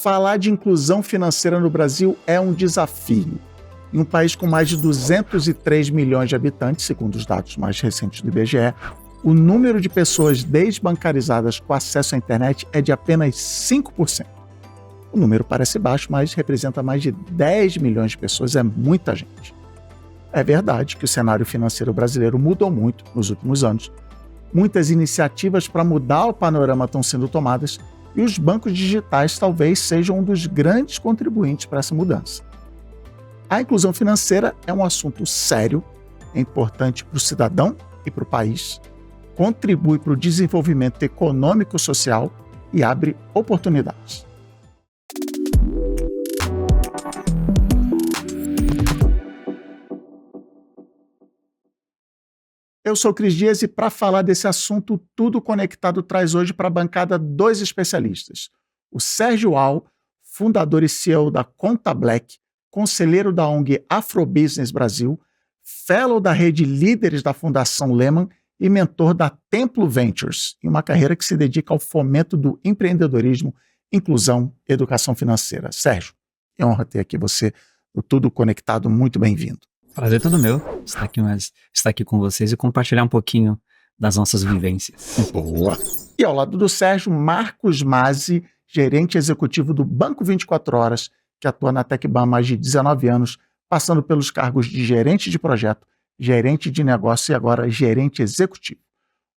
Falar de inclusão financeira no Brasil é um desafio. Em um país com mais de 203 milhões de habitantes, segundo os dados mais recentes do IBGE, o número de pessoas desbancarizadas com acesso à internet é de apenas 5%. O número parece baixo, mas representa mais de 10 milhões de pessoas, é muita gente. É verdade que o cenário financeiro brasileiro mudou muito nos últimos anos. Muitas iniciativas para mudar o panorama estão sendo tomadas e os bancos digitais talvez sejam um dos grandes contribuintes para essa mudança. A inclusão financeira é um assunto sério, é importante para o cidadão e para o país, contribui para o desenvolvimento econômico e social e abre oportunidades. Eu sou o Cris Dias e para falar desse assunto, Tudo Conectado traz hoje para a bancada dois especialistas. O Sérgio Al, fundador e CEO da Conta Black, conselheiro da ONG Afrobusiness Brasil, fellow da rede Líderes da Fundação Lehman e mentor da Templo Ventures, em uma carreira que se dedica ao fomento do empreendedorismo, inclusão e educação financeira. Sérgio, é honra ter aqui você no Tudo Conectado, muito bem-vindo. Prazer todo meu estar aqui com vocês e compartilhar um pouquinho das nossas vivências. Boa! E ao lado do Sérgio, Marcos Mazzi, gerente executivo do Banco 24 Horas, que atua na TecBan há mais de 19 anos, passando pelos cargos de gerente de projeto, gerente de negócio e agora gerente executivo.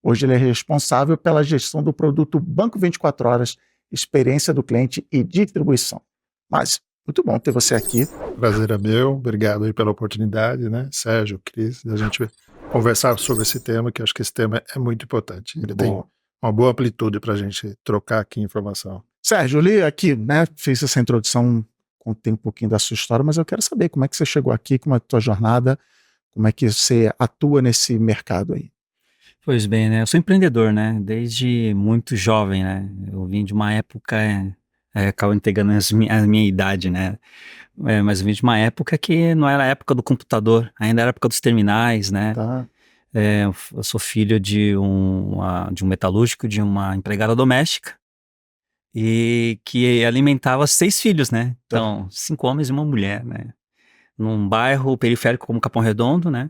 Hoje ele é responsável pela gestão do produto Banco 24 Horas, experiência do cliente e distribuição. Mas muito bom ter você aqui. Prazer é meu, obrigado aí pela oportunidade, né, Sérgio, Cris, da gente conversar sobre esse tema, que eu acho que esse tema é muito importante. Ele tem uma boa amplitude para a gente trocar aqui informação. Sérgio, eu li aqui, né, fiz essa introdução, contei um pouquinho da sua história, mas eu quero saber como é que você chegou aqui, como é a tua jornada, como é que você atua nesse mercado aí. Pois bem, né, eu sou empreendedor, né, desde muito jovem, né, eu vim de uma época... acabo entregando a minha idade, né? Mas eu vim de uma época que não era a época do computador, ainda era a época dos terminais, né? Tá. Eu sou filho de um metalúrgico, de uma empregada doméstica, e que alimentava 6 filhos, né? Então, 5 homens e uma mulher, né? Num bairro periférico como Capão Redondo, né?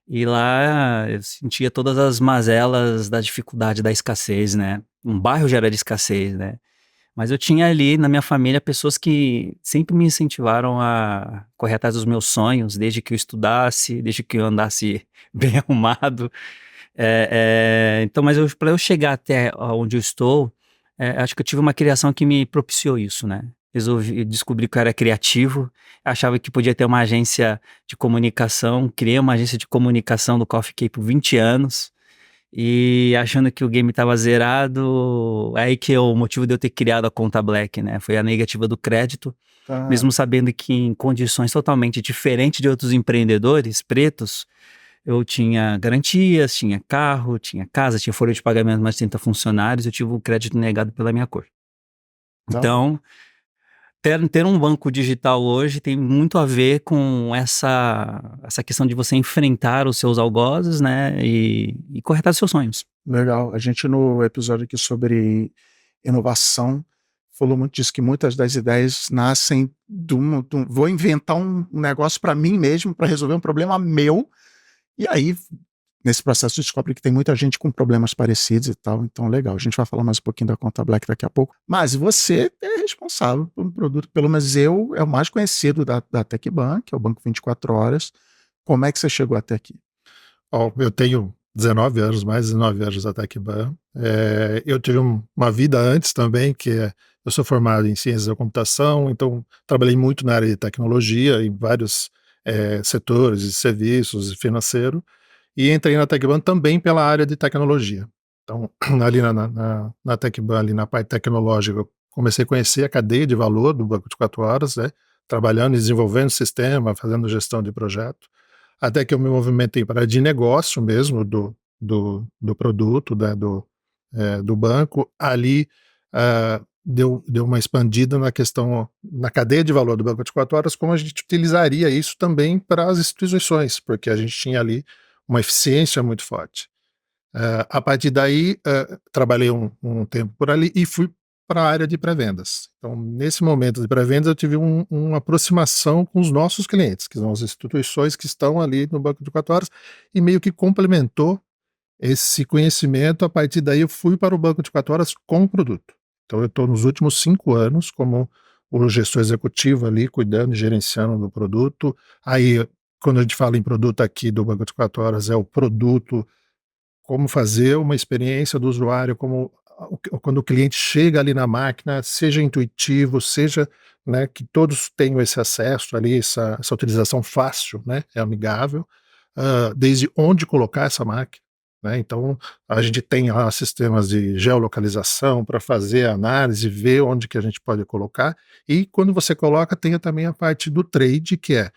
E lá eu sentia todas as mazelas da dificuldade, da escassez, né? Um bairro já era de escassez, né? Mas eu tinha ali na minha família pessoas que sempre me incentivaram a correr atrás dos meus sonhos, desde que eu estudasse, desde que eu andasse bem arrumado. Então, mas para eu chegar até onde eu estou, acho que eu tive uma criação que me propiciou isso, né? Descobri que eu era criativo, achava que podia ter uma agência de comunicação, criei uma agência de comunicação do qual fiquei por 20 anos. E achando que o game estava zerado, aí que é o motivo de eu ter criado a Conta Black, né? Foi a negativa do crédito, mesmo sabendo que em condições totalmente diferentes de outros empreendedores pretos, eu tinha garantias, tinha carro, tinha casa, tinha folha de pagamento mais de 30 funcionários, eu tive o crédito negado pela minha cor. Então, ter um banco digital hoje tem muito a ver com essa questão de você enfrentar os seus algozes, né, e correr atrás dos seus sonhos. Legal. A gente no episódio aqui sobre inovação falou muito disso, que muitas das ideias nascem vou inventar um negócio para mim mesmo, para resolver um problema meu, e aí nesse processo descobre que tem muita gente com problemas parecidos e tal, então legal, a gente vai falar mais um pouquinho da Conta Black daqui a pouco, mas você é responsável por um produto, pelo menos é o mais conhecido da TecBan, que é o Banco 24 Horas. Como é que você chegou até aqui? Eu tenho 19 anos, mais de 19 anos da TecBan. Eu tive uma vida antes também, eu sou formado em ciências da computação, então trabalhei muito na área de tecnologia, em vários setores de serviços e financeiro, e entrei na TecBan também pela área de tecnologia. Então, ali na TecBan, ali na parte tecnológica, eu comecei a conhecer a cadeia de valor do Banco de 24 Horas, né? Trabalhando e desenvolvendo sistema, fazendo gestão de projeto, até que eu me movimentei para a área de negócio mesmo do produto, né? Do banco. Ali deu uma expandida na questão, na cadeia de valor do Banco de 24 Horas, como a gente utilizaria isso também para as instituições, porque a gente tinha ali uma eficiência muito forte. A partir daí, trabalhei um tempo por ali e fui para a área de pré-vendas. Então, nesse momento de pré-vendas, eu tive uma aproximação com os nossos clientes, que são as instituições que estão ali no Banco de 4 Horas, e meio que complementou esse conhecimento. A partir daí, eu fui para o Banco de 4 Horas com o produto. Então, eu estou nos últimos 5 anos como o gestor executivo ali, cuidando e gerenciando do produto. Aí, quando a gente fala em produto aqui do Banco de 4 Horas, é o produto, como fazer uma experiência do usuário, quando o cliente chega ali na máquina, seja intuitivo, seja, né, que todos tenham esse acesso ali, essa utilização fácil, né, é amigável, desde onde colocar essa máquina, né. Então, a gente tem lá sistemas de geolocalização para fazer a análise, ver onde que a gente pode colocar, e quando você coloca, tem também a parte do trade, que é,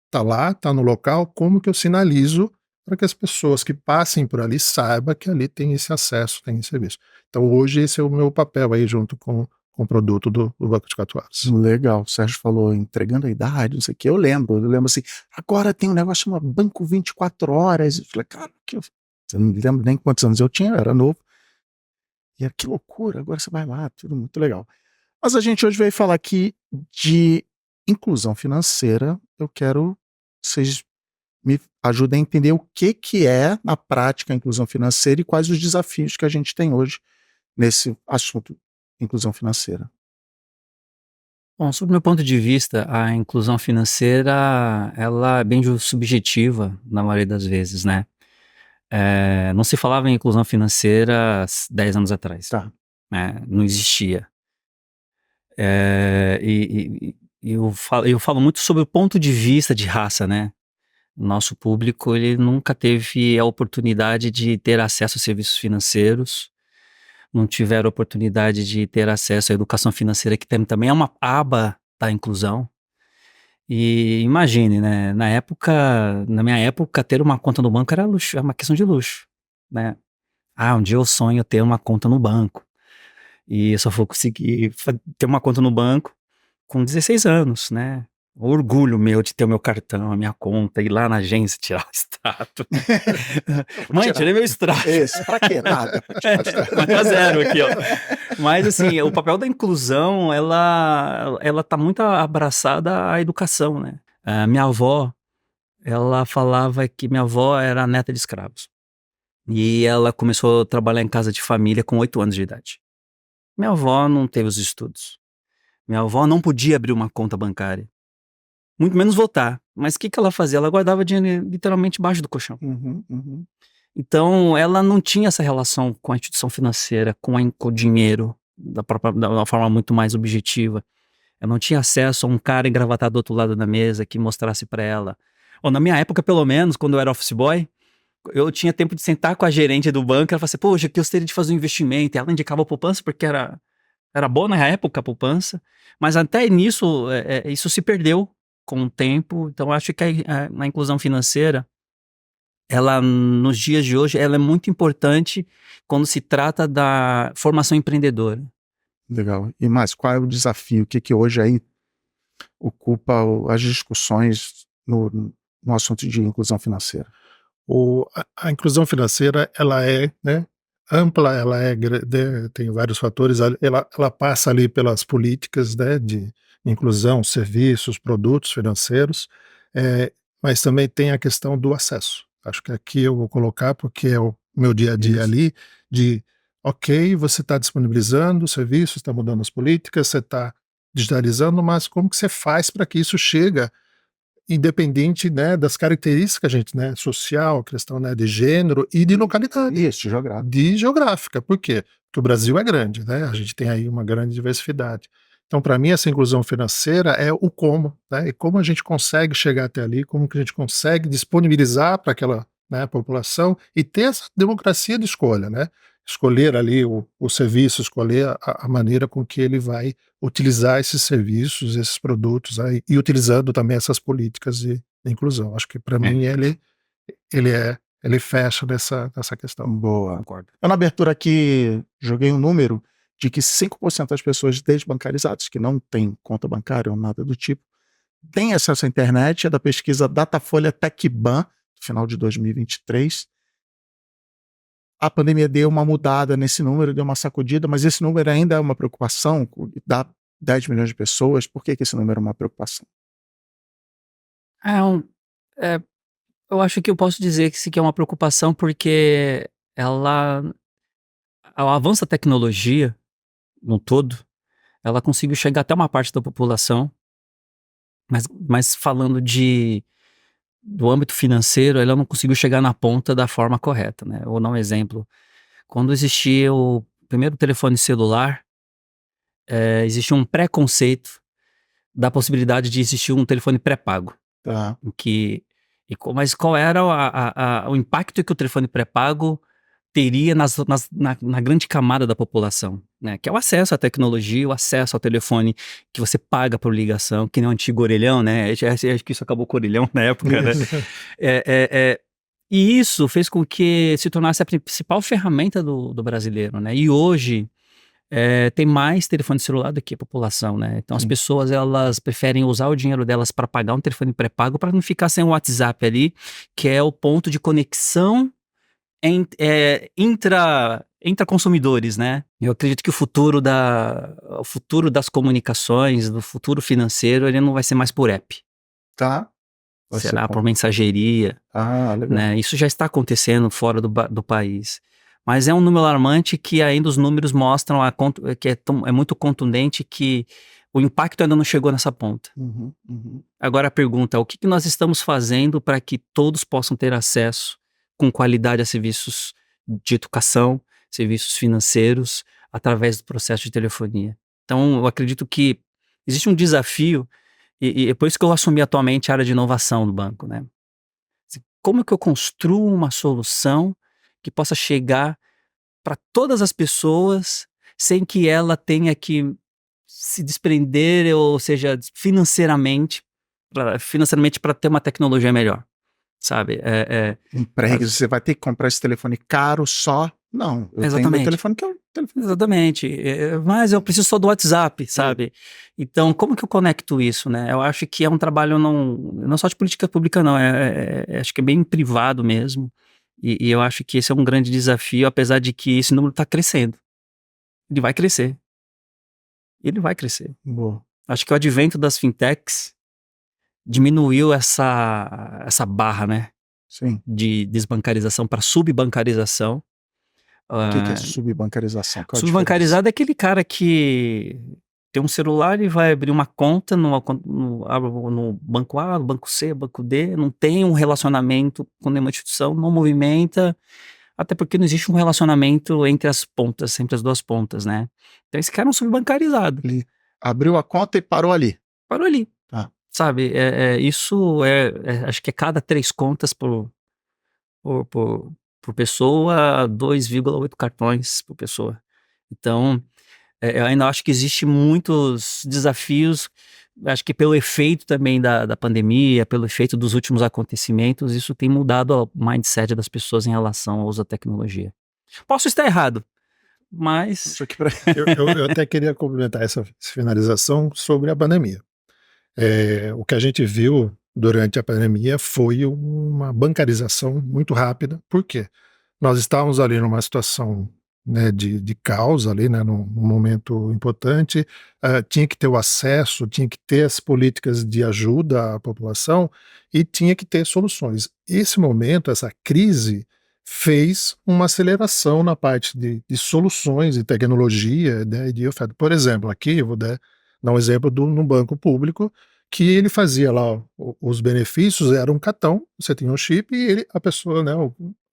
tá lá, tá no local, como que eu sinalizo para que as pessoas que passem por ali saibam que ali tem esse acesso, tem esse serviço. Então, hoje, esse é o meu papel aí, junto com o produto do Banco de 4 Horas. Legal, o Sérgio falou entregando a idade, não sei o que. Eu lembro assim, agora tem um negócio chamado Banco 24 Horas. Eu falei, cara, eu não lembro nem quantos anos eu tinha, eu era novo. E era, que loucura, agora você vai lá, tudo muito legal. Mas a gente hoje veio falar aqui de inclusão financeira. Eu quero que vocês me ajudem a entender o que é, na prática, a inclusão financeira e quais os desafios que a gente tem hoje nesse assunto, inclusão financeira. Bom, sob o meu ponto de vista, a inclusão financeira, ela é bem subjetiva na maioria das vezes, né? Não se falava em inclusão financeira 10 anos atrás, Tá. né? Não existia. Eu falo muito sobre o ponto de vista de raça, né? Nosso público, ele nunca teve a oportunidade de ter acesso a serviços financeiros, não tiveram oportunidade de ter acesso à educação financeira, que também é uma aba da inclusão. E imagine, né, na minha época, ter uma conta no banco era luxo, era uma questão de luxo, né? Um dia eu sonho ter uma conta no banco. E eu só vou conseguir ter uma conta no banco com 16 anos, né? O orgulho meu de ter o meu cartão, a minha conta, ir lá na agência tirar o extrato. Mãe, tirei meu extrato. Esse, pra quê? Nada. Marca zero aqui, ó. Mas assim, o papel da inclusão, ela tá muito abraçada à educação, né? Minha avó, ela falava que minha avó era neta de escravos. E ela começou a trabalhar em casa de família com 8 anos de idade. Minha avó não teve os estudos. Minha avó não podia abrir uma conta bancária. Muito menos votar. Mas o que ela fazia? Ela guardava dinheiro literalmente embaixo do colchão. Uhum. Então, ela não tinha essa relação com a instituição financeira, com o dinheiro, da uma forma muito mais objetiva. Ela não tinha acesso a um cara engravatado do outro lado da mesa que mostrasse para ela. Ou na minha época, pelo menos, quando eu era office boy, eu tinha tempo de sentar com a gerente do banco, ela falava assim, poxa, que eu gostaria de fazer um investimento. E ela indicava a poupança porque era boa na época a poupança. Mas até nisso, isso se perdeu com o tempo. Então, acho que a inclusão financeira, ela, nos dias de hoje, ela é muito importante quando se trata da formação empreendedora. Legal. E mais, qual é o desafio? O que hoje aí ocupa as discussões no assunto de inclusão financeira? A inclusão financeira, ela é, né, ampla, ela tem vários fatores, ela passa ali pelas políticas, né, de inclusão, serviços, produtos financeiros, mas também tem a questão do acesso. Acho que aqui eu vou colocar, porque é o meu dia a dia ali, ok, você está disponibilizando serviços, está mudando as políticas, você está digitalizando, mas como que você faz para que isso chegue, independente, né, das características que a gente, né, social, questão, né, de gênero e de localidade. Isso, geográfica. De geográfica. Por quê? Porque o Brasil é grande, né? A gente tem aí uma grande diversidade. Então, para mim, essa inclusão financeira é o como, né? E como a gente consegue chegar até ali, como que a gente consegue disponibilizar para aquela, né, população e ter essa democracia de escolha, né? Escolher ali o serviço, escolher a maneira com que ele vai utilizar esses serviços, esses produtos, aí, e utilizando também essas políticas de inclusão. Acho que para mim ele fecha nessa questão. Boa. Concordo. Eu, na abertura aqui, joguei um número de que 5% das pessoas desbancarizadas, que não têm conta bancária ou nada do tipo, têm acesso à internet. É da pesquisa Datafolha Techban, do final de 2023. a pandemia deu uma mudada nesse número, deu uma sacudida, mas esse número ainda é uma preocupação, dá 10 milhões de pessoas, por que esse número é uma preocupação? É um, é, eu acho que eu posso dizer que isso aqui é uma preocupação porque ela, o avanço da tecnologia no todo, ela conseguiu chegar até uma parte da população, mas falando do âmbito financeiro, ela não conseguiu chegar na ponta da forma correta, né? Vou dar um exemplo. Quando existia o primeiro telefone celular, existia um preconceito da possibilidade de existir um telefone pré-pago. Tá. Em que, mas qual era o impacto que o telefone pré-pago teria na grande camada da população, né? Que é o acesso à tecnologia, o acesso ao telefone que você paga por ligação, que nem o antigo orelhão, né? Acho que isso acabou com o orelhão na época, né? É, é, é, e isso fez com que se tornasse a principal ferramenta do brasileiro, né? E hoje tem mais telefone celular do que a população, né? Então as Sim. pessoas elas preferem usar o dinheiro delas para pagar um telefone pré-pago para não ficar sem o WhatsApp ali, que é o ponto de conexão intra consumidores, né? Eu acredito que o futuro das comunicações, do futuro financeiro, ele não vai ser mais por app. Tá. Vai ser Será como? por mensageria, Legal. né? Isso já está acontecendo fora do país. Mas é um número alarmante que ainda os números mostram que é muito contundente que o impacto ainda não chegou nessa ponta. Uhum, uhum. Agora a pergunta é: o que nós estamos fazendo para que todos possam ter acesso com qualidade a serviços de educação, serviços financeiros, através do processo de telefonia? Então, eu acredito que existe um desafio, e é por isso que eu assumi atualmente a área de inovação do banco, né? Como que eu construo uma solução que possa chegar para todas as pessoas sem que ela tenha que se desprender, ou seja, financeiramente para ter uma tecnologia melhor, sabe? Empregue, você vai ter que comprar esse telefone caro só? Não, eu tenho meu Exatamente. telefone que é o telefone. Exatamente, mas eu preciso só do WhatsApp, sabe? Então, como que eu conecto isso, né? Eu acho que é um trabalho não só de política pública, não, acho que é bem privado mesmo, e eu acho que esse é um grande desafio, apesar de que esse número está crescendo. Ele vai crescer. Ele vai crescer. Boa. Acho que o advento das fintechs diminuiu essa barra, né? Sim. De desbancarização para subbancarização. O que é subbancarização? Qual a diferença? Subbancarizado é aquele cara que tem um celular e vai abrir uma conta no banco A, no banco C, banco D, não tem um relacionamento com nenhuma instituição, não movimenta, até porque não existe um relacionamento entre as pontas, entre as duas pontas, né? Então esse cara é um subbancarizado. Ele abriu a conta e parou ali. Parou ali. Tá. Sabe, isso acho que é cada 3 contas por pessoa, 2,8 cartões por pessoa. Então, eu ainda acho que existe muitos desafios, acho que pelo efeito também da pandemia, pelo efeito dos últimos acontecimentos, isso tem mudado o mindset das pessoas em relação ao uso da tecnologia. Posso estar errado, mas... Isso aqui pra... Eu até queria complementar essa finalização sobre a pandemia. O que a gente viu durante a pandemia foi uma bancarização muito rápida. Por quê? Nós estávamos ali numa situação, né, de caos ali, né, num momento importante, tinha que ter o acesso, tinha que ter as políticas de ajuda à população e tinha que ter soluções. Esse momento, essa crise, fez uma aceleração na parte de soluções e tecnologia, né, e de oferta. Por exemplo, aqui eu vou dar um exemplo no banco público, que ele fazia lá os benefícios, era um cartão, você tinha um chip e a pessoa, né,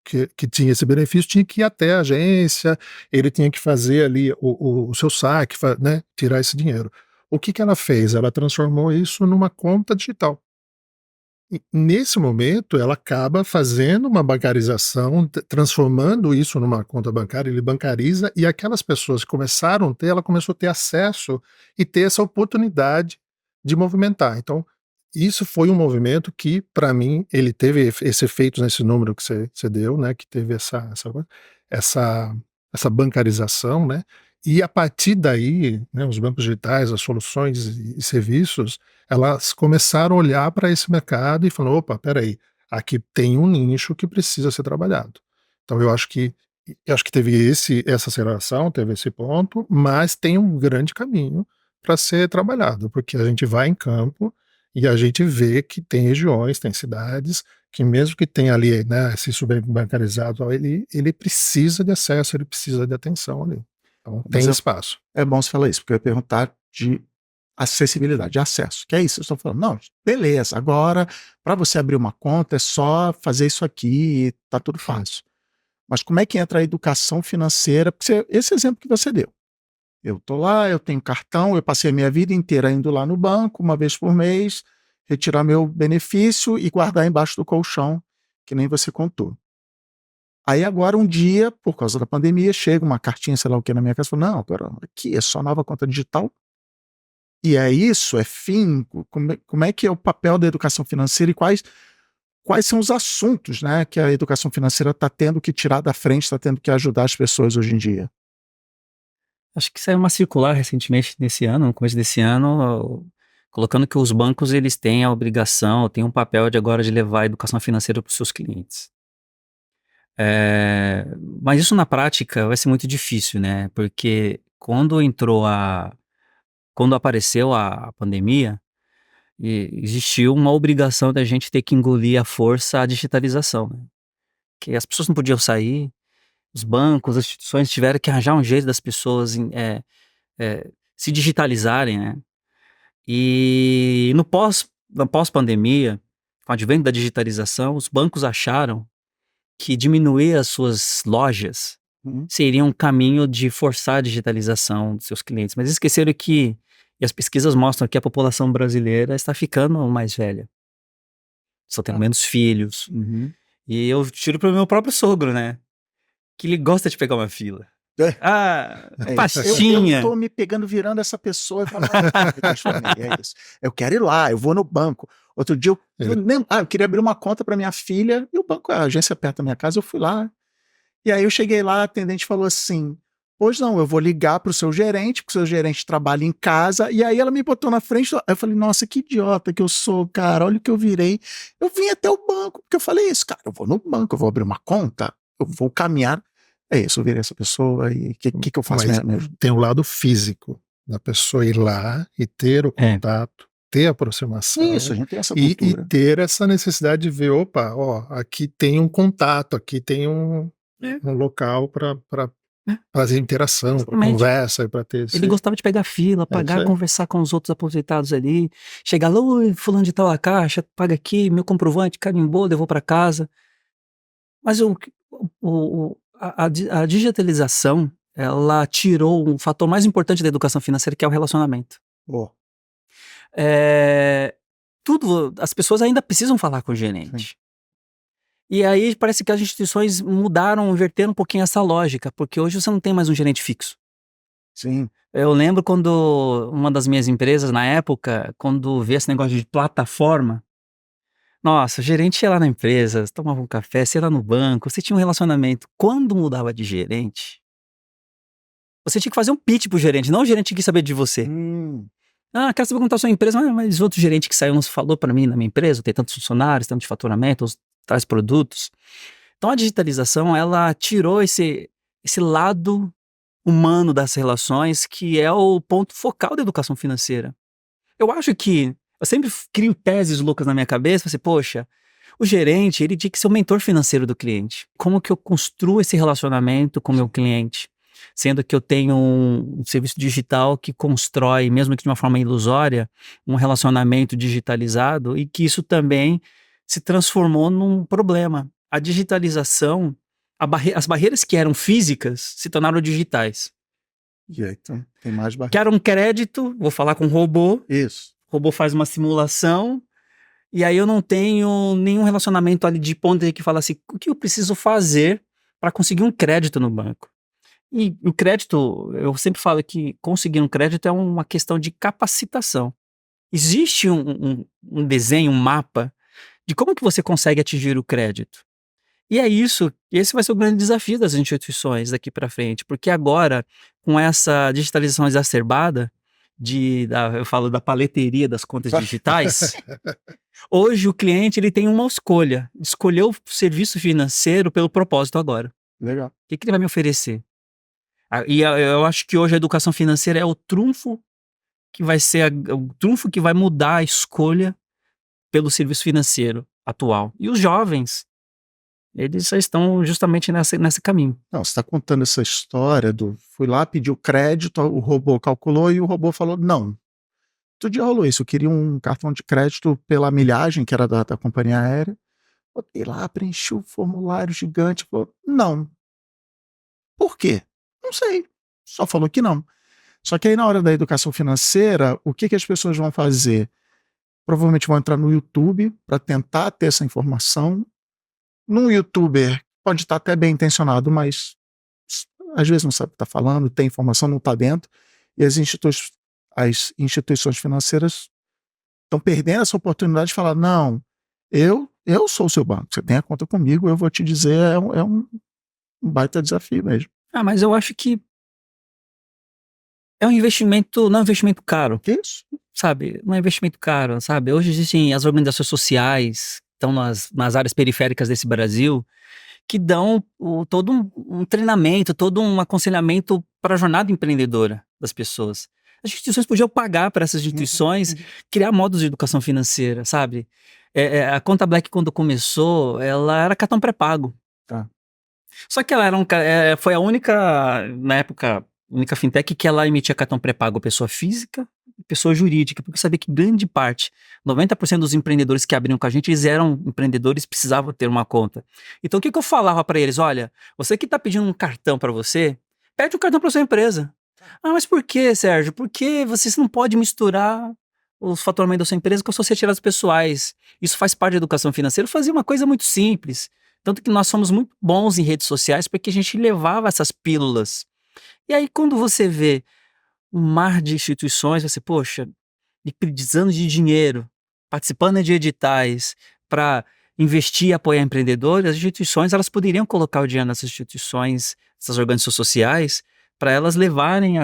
que tinha esse benefício tinha que ir até a agência, ele tinha que fazer ali o seu saque, né, tirar esse dinheiro. O que ela fez? Ela transformou isso numa conta digital. E nesse momento, ela acaba fazendo uma bancarização, transformando isso numa conta bancária, ele bancariza, e aquelas pessoas que começaram a ter, ela começou a ter acesso e ter essa oportunidade de movimentar. Então, isso foi um movimento que, para mim, ele teve esse efeito nesse número que você deu, né, que teve essa bancarização, né, e a partir daí, né, os bancos digitais, as soluções e serviços, elas começaram a olhar para esse mercado e falaram: opa, peraí, aqui tem um nicho que precisa ser trabalhado. Então eu acho que Eu acho que teve essa aceleração, teve esse ponto, mas tem um grande caminho para ser trabalhado, porque a gente vai em campo e a gente vê que tem regiões, tem cidades, que mesmo que tenha ali, né, esse subbancarizado, ele precisa de acesso, ele precisa de atenção ali. Então Mas tem espaço. é bom você falar isso, porque eu ia perguntar de acessibilidade, de acesso, que é isso, eu estou falando, não, beleza, agora, para você abrir uma conta, é só fazer isso aqui e tá tudo fácil. Mas como é que entra a educação financeira? Porque esse exemplo que você deu. Eu estou lá, eu tenho cartão, eu passei a minha vida inteira indo lá no banco, uma vez por mês, retirar meu benefício e guardar embaixo do colchão, que nem você contou. Aí agora um dia, por causa da pandemia, chega uma cartinha, sei lá o que, na minha casa, fala, não, agora aqui é só nova conta digital. E é isso, é fim. Como é que é o papel da educação financeira e quais são os assuntos, né, que a educação financeira está tendo que tirar da frente, está tendo que ajudar as pessoas hoje em dia? Acho que saiu uma circular recentemente nesse ano, no começo desse ano, colocando que os bancos eles têm a obrigação, têm um papel de agora de levar a educação financeira para os seus clientes. Mas isso na prática vai ser muito difícil, né? Porque quando apareceu a pandemia, existiu uma obrigação da gente ter que engolir à força a digitalização, né? Que as pessoas não podiam sair, os bancos, as instituições tiveram que arranjar um jeito das pessoas se digitalizarem, né? E na pós-pandemia, com o advento da digitalização, os bancos acharam que diminuir as suas lojas seria um caminho de forçar a digitalização dos seus clientes. Mas esqueceram que, e as pesquisas mostram que a população brasileira está ficando mais velha. Estão tendo menos filhos. E eu tiro para o meu próprio sogro, né? Que ele gosta de pegar uma fila. Pastinha. Eu tô me pegando, virando essa pessoa e falando, é isso. Eu quero ir lá, eu vou no banco. Outro dia eu queria abrir uma conta para minha filha e o banco, a agência perto da minha casa, eu fui lá. E aí eu cheguei lá, a atendente falou assim, pois não, eu vou ligar pro seu gerente, porque o seu gerente trabalha em casa, e aí ela me botou na frente, eu falei, nossa, que idiota que eu sou, cara, olha o que eu virei. Eu vim até o banco, porque eu falei isso, cara, eu vou no banco, eu vou abrir uma conta, eu vou caminhar. É isso, eu virei essa pessoa e o que eu faço mesmo? Tem o lado físico da pessoa ir lá e ter o contato, ter a aproximação. Isso, a gente tem essa cultura. E ter essa necessidade de ver, opa, aqui tem um contato, aqui tem um local para fazer interação, para conversa, para ter Ele gostava de pegar fila, pagar, conversar com os outros aposentados ali, chegar lá, oi, fulano de tal a caixa, paga aqui, meu comprovante, carimbou, levou para casa. Mas a digitalização, ela tirou um fator mais importante da educação financeira, que é o relacionamento. As pessoas ainda precisam falar com o gerente. Sim. E aí parece que as instituições inverteram um pouquinho essa lógica, porque hoje você não tem mais um gerente fixo. Sim. Eu lembro quando uma das minhas empresas, na época, quando vê esse negócio de plataforma, nossa, o gerente ia lá na empresa, tomava um café, você ia lá no banco, você tinha um relacionamento. Quando mudava de gerente, você tinha que fazer um pitch pro gerente, não o gerente tinha que saber de você. Quero saber como tá a sua empresa, mas outro gerente que saiu falou para mim na minha empresa, tem tantos funcionários, tanto de faturamento, traz produtos. Então a digitalização, ela tirou esse lado humano das relações, que é o ponto focal da educação financeira. Eu acho que eu sempre crio teses loucas na minha cabeça, assim, poxa, o gerente, ele tinha que ser o mentor financeiro do cliente. Como que eu construo esse relacionamento com o meu cliente? Sendo que eu tenho um serviço digital que constrói, mesmo que de uma forma ilusória, um relacionamento digitalizado, e que isso também se transformou num problema. A digitalização, as barreiras que eram físicas se tornaram digitais. E aí, então, tem mais barreiras. Quero um crédito, vou falar com um robô. Isso. O robô faz uma simulação, e aí eu não tenho nenhum relacionamento ali de ponta que fala assim, o que eu preciso fazer para conseguir um crédito no banco? E o crédito, eu sempre falo que conseguir um crédito é uma questão de capacitação. Existe um desenho, um mapa de como que você consegue atingir o crédito. E é isso, esse vai ser o grande desafio das instituições daqui para frente, porque agora, com essa digitalização exacerbada, eu falo da paleteria das contas digitais, hoje o cliente ele tem uma escolha, escolher o serviço financeiro pelo propósito agora. Legal. O que ele vai me oferecer? Eu acho que hoje a educação financeira é o trunfo que vai ser o trunfo que vai mudar a escolha pelo serviço financeiro atual. E os jovens, eles já estão justamente nesse caminho. Não, você está contando essa história do fui lá, pedi o crédito, o robô calculou e o robô falou não. Outro dia rolou isso, eu queria um cartão de crédito pela milhagem, que era da companhia aérea. Botei lá, preenchi o formulário gigante, falou não. Por quê? Não sei, só falou que não. Só que aí na hora da educação financeira, o que as pessoas vão fazer? Provavelmente vão entrar no YouTube para tentar ter essa informação. Num youtuber pode estar até bem intencionado, mas às vezes não sabe o que está falando, tem informação, não está dentro. E as instituições financeiras estão perdendo essa oportunidade de falar, não, eu sou o seu banco, você tem a conta comigo, eu vou te dizer, é um baita desafio mesmo. Mas eu acho que é um investimento, não é um investimento caro. Que isso? Sabe? Não é um investimento caro, sabe? Hoje existem as organizações sociais, estão nas áreas periféricas desse Brasil, que dão todo um treinamento, todo um aconselhamento para a jornada empreendedora das pessoas. As instituições podiam pagar para essas instituições criar modos de educação financeira, sabe? A Conta Black, quando começou, ela era cartão pré-pago. Tá. Só que ela foi a única, na época, única fintech que ela emitia cartão pré-pago pessoa física e pessoa jurídica, porque eu sabia que grande parte, 90% dos empreendedores que abriam com a gente, eles eram empreendedores, precisavam ter uma conta. Então o que eu falava para eles? Olha, você que está pedindo um cartão para você, pede um cartão para sua empresa. Mas por que, Sérgio? Porque você não pode misturar os faturamentos da sua empresa com as suas retiradas pessoais. Isso faz parte da educação financeira. Eu fazia uma coisa muito simples. Tanto que nós somos muito bons em redes sociais porque a gente levava essas pílulas. E aí quando você vê um mar de instituições, você, poxa, precisando de dinheiro, participando de editais para investir e apoiar empreendedores, as instituições elas poderiam colocar o dinheiro nessas instituições, essas organizações sociais, para elas levarem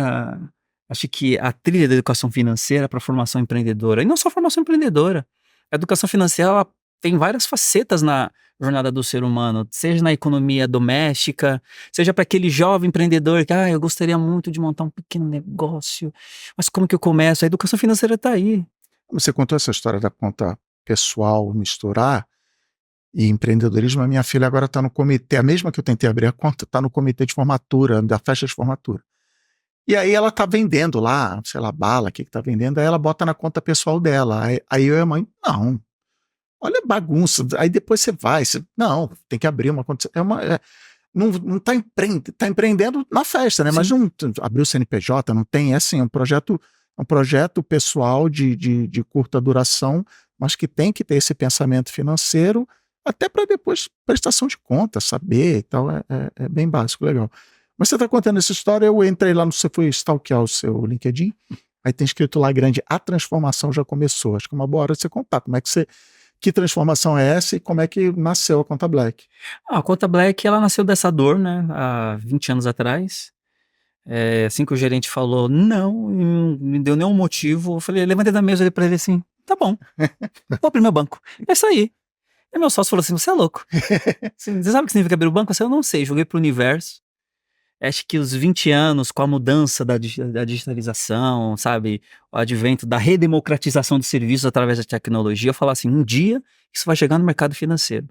acho que a trilha da educação financeira para a formação empreendedora. E não só formação empreendedora. A educação financeira ela tem várias facetas na jornada do ser humano, seja na economia doméstica, seja para aquele jovem empreendedor que, eu gostaria muito de montar um pequeno negócio, mas como que eu começo? A educação financeira está aí. Você contou essa história da conta pessoal misturar e empreendedorismo. A minha filha agora está no comitê, a mesma que eu tentei abrir a conta, está no comitê de formatura, da festa de formatura. E aí ela tá vendendo lá, sei lá, bala, o que tá vendendo, aí ela bota na conta pessoal dela. Aí eu e a mãe, não, olha a bagunça, aí depois você vai, não, tem que abrir uma conta, não tá empreendendo na festa, né? Sim. Mas não abriu o CNPJ, não tem, é assim, um projeto pessoal de curta duração, mas que tem que ter esse pensamento financeiro, até para depois prestação de conta, saber e tal, é bem básico, legal. Mas você está contando essa história, eu entrei lá, você foi stalkear o seu LinkedIn, aí tem escrito lá grande, a transformação já começou. Acho que é uma boa hora de você contar que transformação é essa e como é que nasceu a Conta Black. A Conta Black, ela nasceu dessa dor, né, há 20 anos atrás. Assim que o gerente falou, não me deu nenhum motivo, eu falei, levantei da mesa para ele assim, tá bom, vou abrir meu banco. É isso aí. E meu sócio falou assim, você é louco. Você sabe o que significa abrir o banco? Eu não sei, joguei pro universo. Acho que os 20 anos, com a mudança da digitalização, sabe, o advento da redemocratização dos serviços através da tecnologia, eu falo assim, um dia isso vai chegar no mercado financeiro.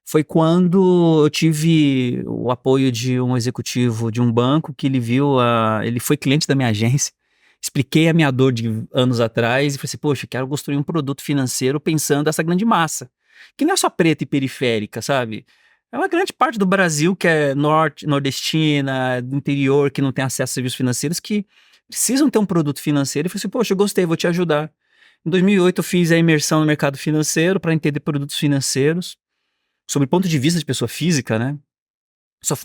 Foi quando eu tive o apoio de um executivo de um banco que ele foi cliente da minha agência, expliquei a minha dor de anos atrás e falei assim, poxa, quero construir um produto financeiro pensando essa grande massa, que não é só preta e periférica, sabe? É uma grande parte do Brasil que é nordestina, do interior, que não tem acesso a serviços financeiros, que precisam ter um produto financeiro. E falei assim, poxa, eu gostei, vou te ajudar. Em 2008 eu fiz a imersão no mercado financeiro para entender produtos financeiros, sob o ponto de vista de pessoa física, né?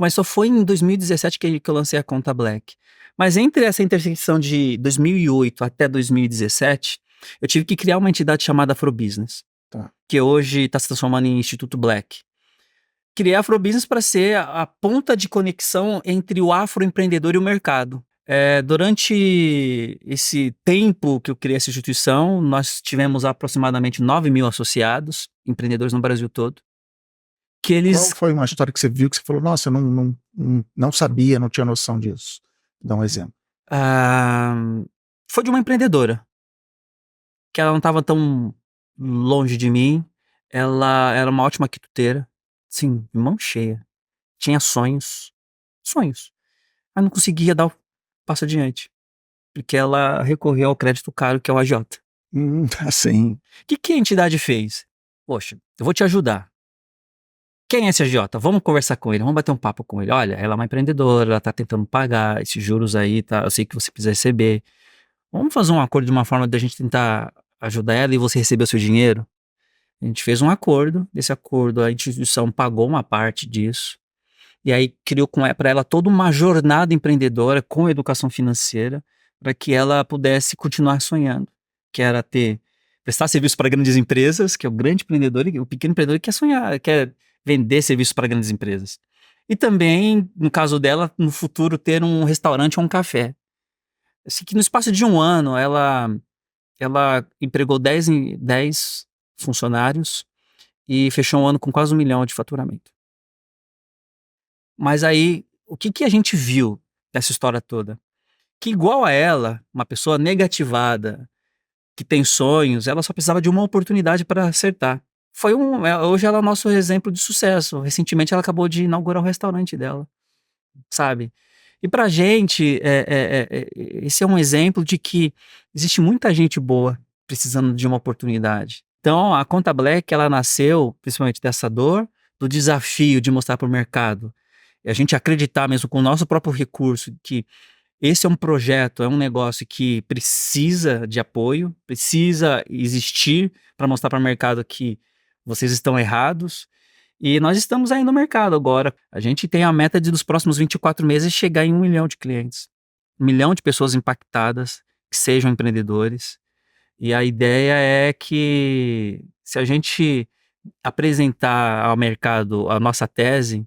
Mas só foi em 2017 que eu lancei a Conta Black. Mas entre essa intersecção de 2008 até 2017, eu tive que criar uma entidade chamada Afrobusiness, que hoje está se transformando em Instituto Black. Criei a Afrobusiness para ser a ponta de conexão entre o afroempreendedor e o mercado. Durante esse tempo que eu criei essa instituição, nós tivemos aproximadamente 9 mil associados, empreendedores no Brasil todo. que Qual eles... foi uma história que você viu que você falou, nossa, eu não sabia, não tinha noção disso? Dá um exemplo. ah, foi de uma empreendedora, que ela não estava tão longe de mim. Ela era uma ótima quituteira, sim, de mão cheia. Tinha sonhos, mas não conseguia dar o passo adiante, porque ela recorreu ao crédito caro, que é o agiota. Assim. O que a entidade fez? Poxa, eu vou te ajudar. Quem é esse agiota? Vamos conversar com ele, vamos bater um papo com ele. Olha, ela é uma empreendedora, ela tá tentando pagar esses juros aí, tá? Eu sei que você precisa receber. Vamos fazer um acordo de uma forma da gente tentar ajudar ela e você receber o seu dinheiro? A gente fez um acordo, desse acordo a instituição pagou uma parte disso, e aí criou para ela toda uma jornada empreendedora com educação financeira, para que ela pudesse continuar sonhando, que era prestar serviço para grandes empresas, que é o grande empreendedor, e o pequeno empreendedor quer sonhar, quer vender serviços para grandes empresas. E também, no caso dela, no futuro ter um restaurante ou um café. Assim, que no espaço de um ano ela empregou 10 funcionários e fechou um ano com quase 1 milhão de faturamento. Mas aí, o que a gente viu dessa história toda? Que igual a ela, uma pessoa negativada, que tem sonhos, ela só precisava de uma oportunidade para acertar. Hoje ela é o nosso exemplo de sucesso. Recentemente ela acabou de inaugurar o restaurante dela, sabe? E pra gente, esse é um exemplo de que existe muita gente boa precisando de uma oportunidade. Então, a Conta Black, ela nasceu principalmente dessa dor, do desafio de mostrar para o mercado, e a gente acreditar mesmo com o nosso próprio recurso, que esse é um projeto, é um negócio que precisa de apoio, precisa existir para mostrar para o mercado que vocês estão errados. E nós estamos aí no mercado agora. A gente tem a meta de, nos próximos 24 meses, chegar em 1 milhão de clientes. 1 milhão de pessoas impactadas, que sejam empreendedores. E a ideia é que, se a gente apresentar ao mercado a nossa tese,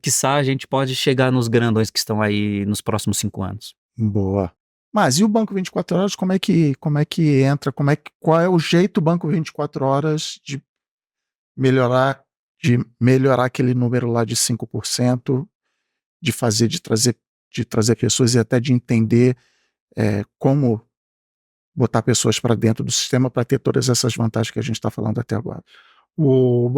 quiçá a gente pode chegar nos grandões que estão aí nos próximos 5 anos. Boa. Mas e o Banco 24 Horas, como é que entra? Qual é o jeito do Banco 24 Horas de melhorar aquele número lá de 5%, de trazer pessoas e até de entender como botar pessoas para dentro do sistema para ter todas essas vantagens que a gente está falando até agora? O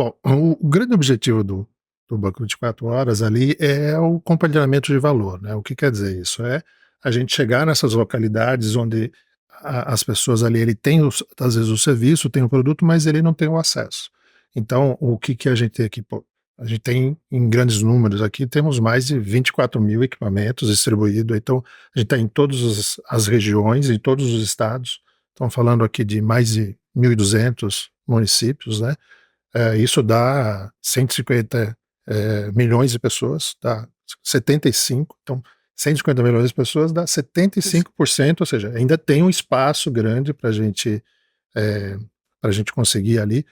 grande objetivo do Banco 24 Horas ali é o compartilhamento de valor, né? O que quer dizer isso? É a gente chegar nessas localidades onde as pessoas ali, ele tem às vezes o serviço, tem o produto, mas ele não tem o acesso. Então, o que a gente tem aqui? Pô, a gente tem em grandes números aqui, temos mais de 24 mil equipamentos distribuídos, então a gente está em todas as regiões, em todos os estados, estamos falando aqui de mais de 1.200 municípios, né? Isso dá 150 milhões de pessoas, dá 75, então 150 milhões de pessoas dá 75%, ou seja, ainda tem um espaço grande para a gente conseguir ali.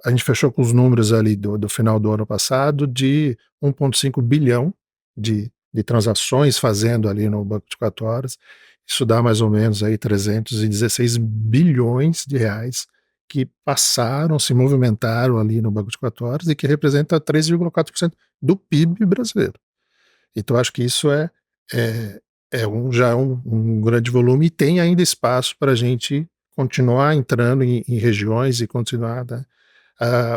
A gente fechou com os números ali do final do ano passado de 1,5 bilhão de transações fazendo ali no Banco de 4 Horas. Isso dá mais ou menos aí 316 bilhões de reais que passaram, se movimentaram ali no Banco de 4 Horas e que representa 3,4% do PIB brasileiro. Então acho que isso já é um grande volume e tem ainda espaço para a gente continuar entrando em regiões e continuar, né?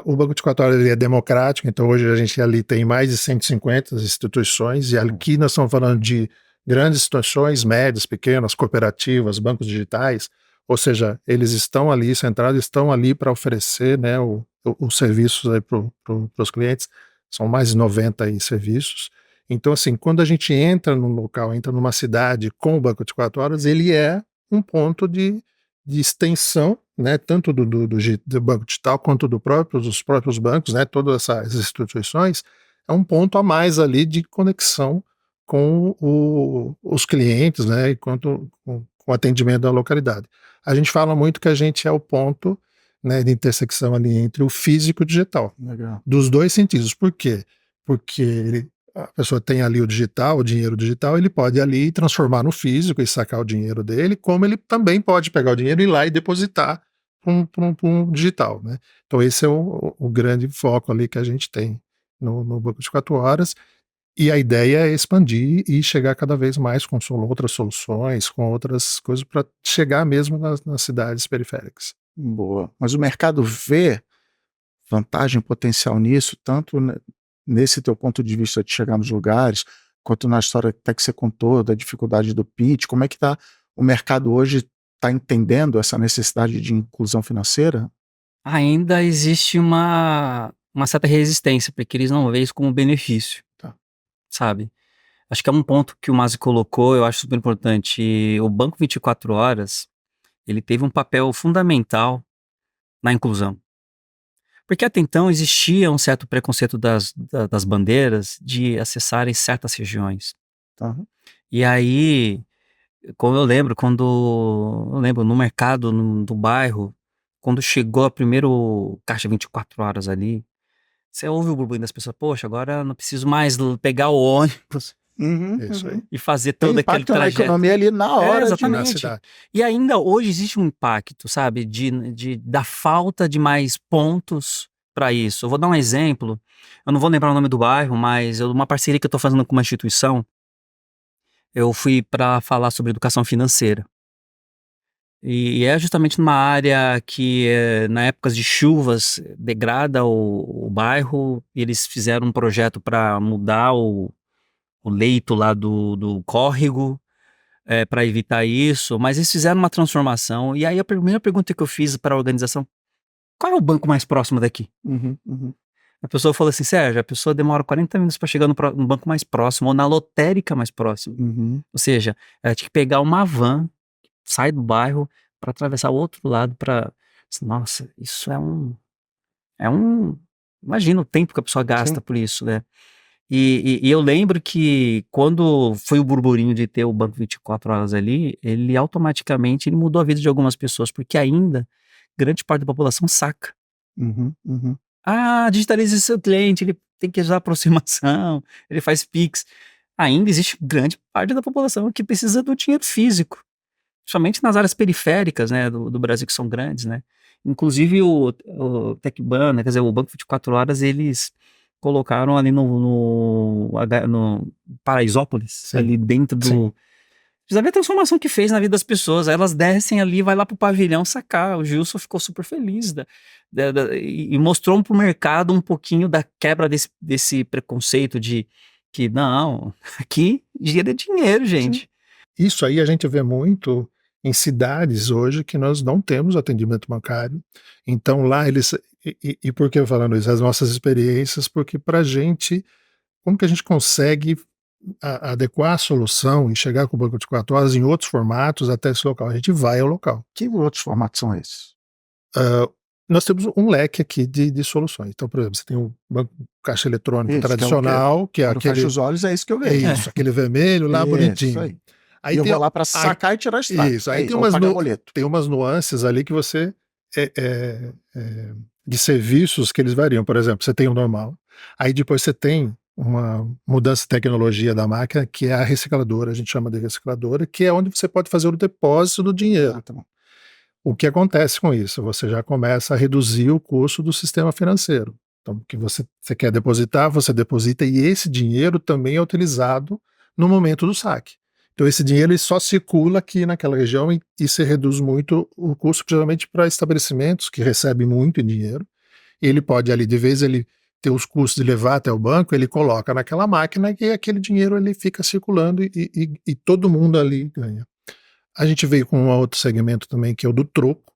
O Banco de 4 Horas ele é democrático, então hoje a gente ali tem mais de 150 instituições, e aqui nós estamos falando de grandes instituições, médias, pequenas, cooperativas, bancos digitais, ou seja, eles estão ali centrados, estão ali para oferecer, né, os serviços para os clientes, são mais de 90 serviços. Então, assim, quando a gente entra num local, entra numa cidade com o Banco de 4 Horas, ele é um ponto de extensão, né, tanto do banco digital quanto dos próprios bancos, né, todas essas instituições, é um ponto a mais ali de conexão com os clientes, né, com o atendimento da localidade. A gente fala muito que a gente é o ponto, né, de intersecção ali entre o físico e o digital. Legal. Dos dois sentidos. Por quê? Porque a pessoa tem ali o digital, o dinheiro digital, ele pode ali transformar no físico e sacar o dinheiro dele, como ele também pode pegar o dinheiro e ir lá e depositar para um digital, né? Então esse é o grande foco ali que a gente tem no Banco de 4 Horas, e a ideia é expandir e chegar cada vez mais com outras soluções, com outras coisas para chegar mesmo nas cidades periféricas. Boa. Mas o mercado vê vantagem potencial nisso, tanto nesse teu ponto de vista de chegar nos lugares, quanto na história até que você contou da dificuldade do pitch. Como é que tá o mercado hoje, está entendendo essa necessidade de inclusão financeira? Ainda existe uma certa resistência, porque eles não veem isso como benefício, Tá. sabe? Acho que é um ponto que o Masi colocou, eu acho super importante. O Banco 24 Horas, ele teve um papel fundamental na inclusão. Porque até então existia um certo preconceito das bandeiras de acessarem certas regiões. Tá. E aí, como eu lembro, no mercado, do bairro, quando chegou a primeiro Caixa 24 Horas ali, você ouve o burburinho das pessoas, poxa, agora eu não preciso mais pegar o ônibus Uhum, Isso aí. e fazer Tem todo aquele impacto na trajeto. economia ali na hora. Exatamente. Na cidade. E ainda hoje existe um impacto, sabe, da falta de mais pontos para isso. Eu vou dar um exemplo, eu não vou lembrar o nome do bairro, mas uma parceria que eu estou fazendo com uma instituição, eu fui para falar sobre educação financeira. E é justamente numa área que, na épocas de chuvas, degrada o bairro, e eles fizeram um projeto para mudar o leito lá do córrego, para evitar isso, mas eles fizeram uma transformação. E aí a primeira pergunta que eu fiz para a organização: qual é o banco mais próximo daqui? Uhum, uhum. A pessoa falou assim: Sérgio, a pessoa demora 40 minutos para chegar no banco mais próximo ou na lotérica mais próxima. Uhum. Ou seja, ela tinha que pegar uma van, sai do bairro para atravessar o outro lado para. Nossa, isso imagina o tempo que a pessoa gasta Sim. por isso, né? E eu lembro que quando foi o burburinho de ter o Banco 24 Horas ali, ele automaticamente mudou a vida de algumas pessoas, porque ainda grande parte da população saca. Uhum, uhum. Digitalize seu cliente, ele tem que usar aproximação, ele faz Pix. Ainda existe grande parte da população que precisa do dinheiro físico, somente nas áreas periféricas, né, do Brasil, que são grandes, né? Inclusive o TecBan, né, quer dizer, o Banco 24 Horas, eles colocaram ali no Paraisópolis, Sim. ali dentro do... Sim. Precisa ver a transformação que fez na vida das pessoas. Aí elas descem ali, vai lá pro pavilhão sacar. O Gilson ficou super feliz e mostrou pro mercado um pouquinho da quebra desse preconceito de que, não, aqui dinheiro é dinheiro, gente. Isso aí a gente vê muito em cidades hoje que nós não temos atendimento bancário. Então lá eles... E por que eu falando isso? As nossas experiências, porque para a gente, como que a gente consegue adequar a solução e chegar com o Banco de 4 Horas em outros formatos até esse local? A gente vai ao local. Que outros formatos são esses? Nós temos um leque aqui de soluções. Então, por exemplo, você tem o banco caixa eletrônico Isso, tradicional, que é Quando aquele... fecha os olhos, é isso que eu É vejo. isso, aquele vermelho lá, Isso bonitinho. aí. Aí E eu tem, vou lá para sacar e tirar extrato. isso, aí tem ou umas, pagar boleto. tem umas nuances ali que você... de serviços que eles variam. Por exemplo, você tem o normal, aí depois você tem uma mudança de tecnologia da máquina, que é a recicladora, a gente chama de recicladora, que é onde você pode fazer o depósito do dinheiro. Ah, tá bom. O que acontece com isso? Você já começa a reduzir o custo do sistema financeiro. Então, o que você quer depositar, você deposita, e esse dinheiro também é utilizado no momento do saque. Então, esse dinheiro ele só circula aqui naquela região e se reduz muito o custo, principalmente para estabelecimentos que recebem muito em dinheiro. Ele pode ali, de vez ele ter os custos de levar até o banco, ele coloca naquela máquina e aquele dinheiro ele fica circulando e todo mundo ali ganha. A gente veio com um outro segmento também, que é o do troco.